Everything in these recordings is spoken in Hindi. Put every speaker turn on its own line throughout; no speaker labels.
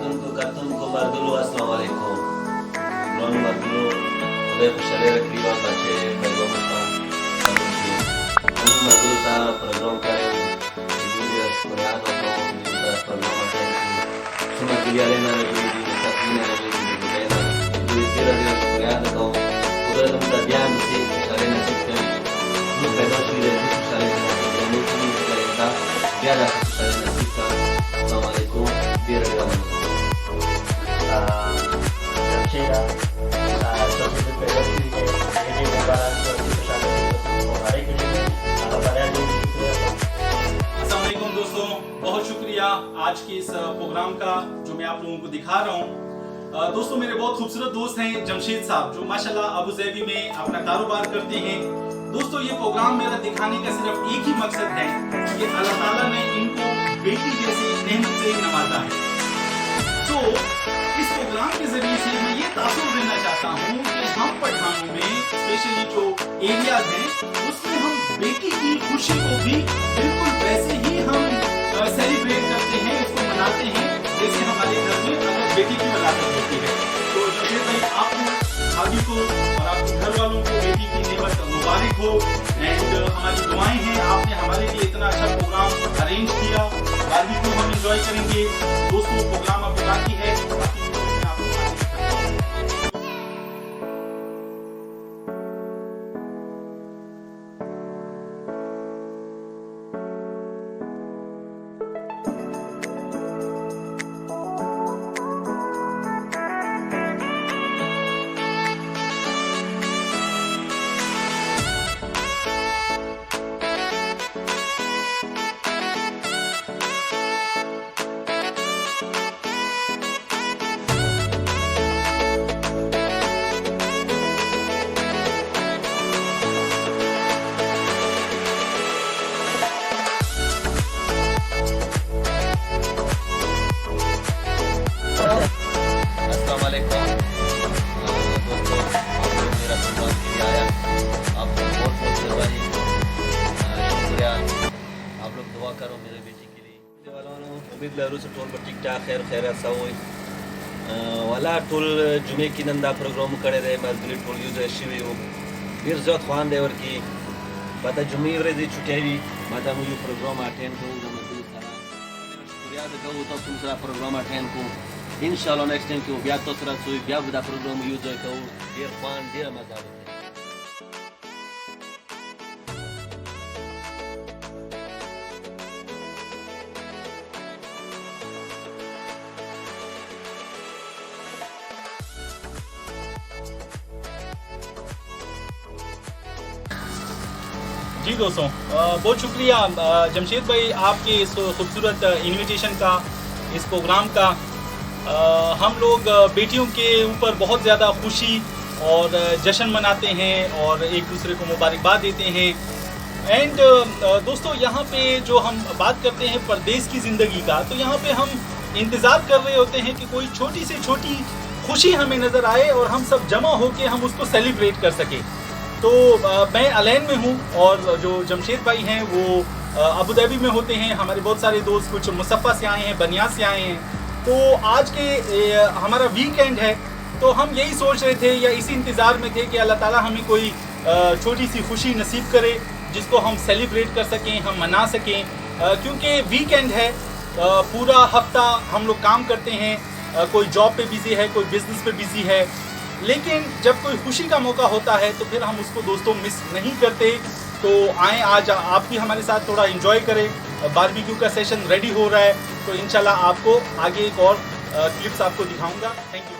तुमको कतुम को बरदुलो अस्सलाम वालेकुम लोन बरदुलो उदय खुशले रखी और बच्चे पैगों का हम बरदुलो का प्रोग्राम करे वीडियो कोरियान को मिलता प्रोग्राम है सुना दिया लेना है वीडियो तस्वीरें है वीडियो लेना वीडियो दिया कोरियान को उधर हम ध्यान से खुशले न सकते जो पैदा हुई है खुशले न मुस्लिम का ज्यादा खुशले न सकता अस्सलाम वालेकुम dear everyone
Jamshida, entonces el periódico que viene para
अस्सलामुअलैकुम दोस्तों, बहुत शुक्रिया आज के इस प्रोग्राम का जो मैं आप लोगों को दिखा रहा हूँ। दोस्तों मेरे बहुत खूबसूरत दोस्त हैं जमशेद साहब जो माशाल्लाह अबू ज़ैबी में अपना कारोबार करते हैं। दोस्तों ये प्रोग्राम मेरा दिखाने का सिर्फ एक ही मकसद है कि अल्लाह ताला ने इनको बेटी जैसी नेमत से नवाजा है। तो इस प्रोग्राम के जरिए से मैं ये तासुर देना चाहता हूँ कि हम पठानों में स्पेशली जो एरियाज हैं उसमें हम बेटी की खुशी को भी बिल्कुल वैसे ही हम सेलिब्रेट करते हैं, उसको मनाते हैं जैसे हमारे घर में अगर बेटी की वलादत होती है। तो जमशेद भाई आपको, भाभी को और आपके घर वालों को बेटी की नेमत मुबारक हो एंड हमारी दुआएं हैं। आपने हमारे लिए इतना अच्छा प्रोग्राम अरेंज किया, बारबी को हम एंजॉय करेंगे। दोस्तों प्रोग्राम अभी बाकी है, बाकी वीडियो में आपको वाला टोल जुमे की नंदा प्रोग्राम करे रहे मजदूरी टोल यूज शिवी हो फिर जत खान देवर की पता जुमे रे दी छुट्टी माता मुझे प्रोग्राम अटेंड करूँ मजदूर सारा शुक्रिया दे कहूँ तो तुम सारा प्रोग्राम अटेंड को इंशाल्लाह नेक्स्ट टाइम को ब्याह तो सारा सोई ब्याह बदा प्रोग्राम यूज कहूँ देर खान देर मजा आते जी दोस्तों बहुत शुक्रिया जमशेद भाई आपके इस खूबसूरत इनविटेशन का, इस प्रोग्राम का। हम लोग बेटियों के ऊपर बहुत ज़्यादा खुशी और जश्न मनाते हैं और एक दूसरे को मुबारकबाद देते हैं। एंड दोस्तों यहाँ पे जो हम बात करते हैं परदेश की ज़िंदगी का, तो यहाँ पे हम इंतज़ार कर रहे होते हैं कि कोई छोटी से छोटी खुशी हमें नज़र आए और हम सब जमा होकर हम उसको सेलिब्रेट कर सकें। तो मैं अलैन में हूँ और जो जमशेद भाई हैं वो अबू धाबी में होते हैं। हमारे बहुत सारे दोस्त कुछ मुसफ़ा से आए हैं, बनियास से आए हैं। तो आज के हमारा वीकेंड है, तो हम यही सोच रहे थे या इसी इंतज़ार में थे कि अल्लाह ताला हमें कोई छोटी सी खुशी नसीब करे जिसको हम सेलिब्रेट कर सकें, हम मना सकें। क्योंकि वीकेंड है, पूरा हफ्ता हम लोग काम करते हैं, कोई जॉब पे बिज़ी है, कोई बिज़नेस पे बिज़ी है, लेकिन जब कोई खुशी का मौका होता है तो फिर हम उसको दोस्तों मिस नहीं करते। तो आएँ आज आप भी हमारे साथ थोड़ा एंजॉय करें। बारबेक्यू का सेशन रेडी हो रहा है, तो इंशाल्लाह आपको आगे एक और क्लिप्स आपको दिखाऊंगा। Thank you.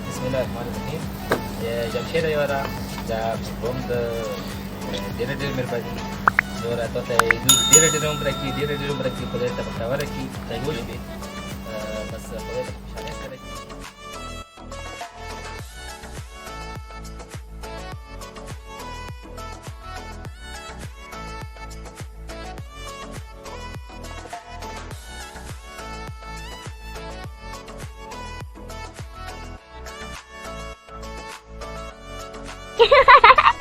बिस्मिल्लाहिर्रहमानिर्रहीम। Jamshed ayora da from the director मेरबाजी जो रहता है director में रखी director में रखी प्रोजेक्ट का रखी कुछ भी बस प्रोजेक्ट शामिल करें।
Bye.